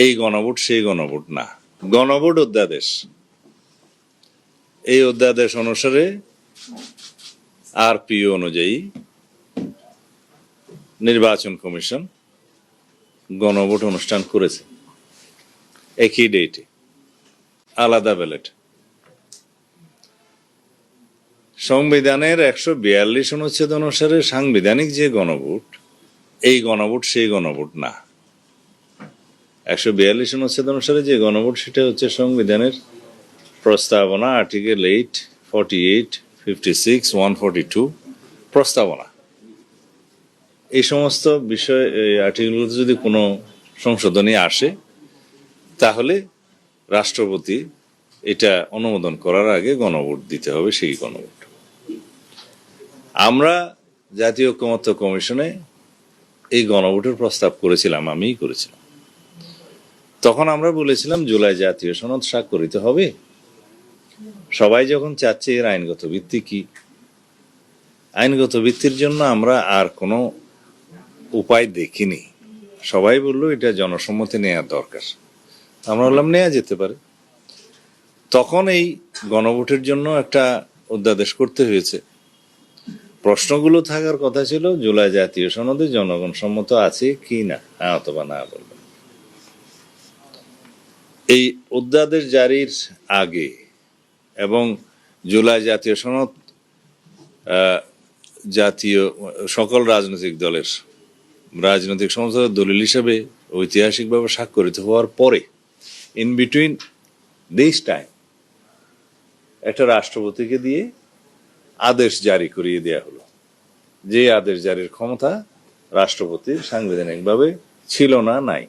এই গণভোট সেই গণভোট না, গণভোট অধ্যাদেশ। এই অধ্যাদেশ অনুসারে আরপিও অনুযায়ী নির্বাচন কমিশন গণভোট অনুষ্ঠান করেছে একই ডেটে, আলাদা ব্যালট। সংবিধানের 142 অনুচ্ছেদ অনুসারে সাংবিধানিক যে গণভোট, এই গণভোট সেই গণভোট না। 142 অনুচ্ছেদ অনুসারে যে গণভোট সেটা হচ্ছে সংবিধানের প্রস্তাবনা, আর্টিকেল 8, 48, 56, 142 প্রস্তাবনা। এই সমস্ত বিষয় আর্টিকেলগুলোতে যদি কোনো সংশোধনী আসে তাহলে রাষ্ট্রপতি এটা অনুমোদন করার আগে গণভোট দিতে হবে, সেই গণভোট। আমরা জাতীয় ঐকমত্য কমিশনে এই গণভোটের প্রস্তাব করেছিলাম, আমিই করেছিলাম। তখন আমরা বলেছিলাম জুলাই জাতীয় সনদ স্বাক্ষরিত হবে। সবাই যখন চাচ্ছে এর আইনগত ভিত্তি কি, আইনগত ভিত্তির জন্য আমরা আর কোনো উপায় দেখিনি। সবাই বললো এটা জনসম্মতি নেওয়ার দরকার। আমরা বললাম নেওয়া যেতে পারে। তখন এই গণভোটের জন্য একটা অধ্যাদেশ করতে হয়েছে। প্রশ্নগুলো থাকার কথা ছিল জুলাই জাতীয় সনদে জনগণ সম্মত আছে কি না, হ্যাঁ অথবা না বলবেন। এই অধ্যাদেশ জারির আগে এবং জুলাই জাতীয় সনদ জাতীয় সকল রাজনৈতিক দলের রাজনৈতিক সমঝোতার দলিল হিসেবে ঐতিহাসিকভাবে স্বাক্ষরিত হওয়ার পরে, ইন বিটুইন দিস টাইম, একটা রাষ্ট্রপতিকে দিয়ে আদেশ জারি করিয়ে দেয়া হলো, যে আদেশ জারির ক্ষমতা রাষ্ট্রপতির সাংবিধানিকভাবে ছিল না, নাই।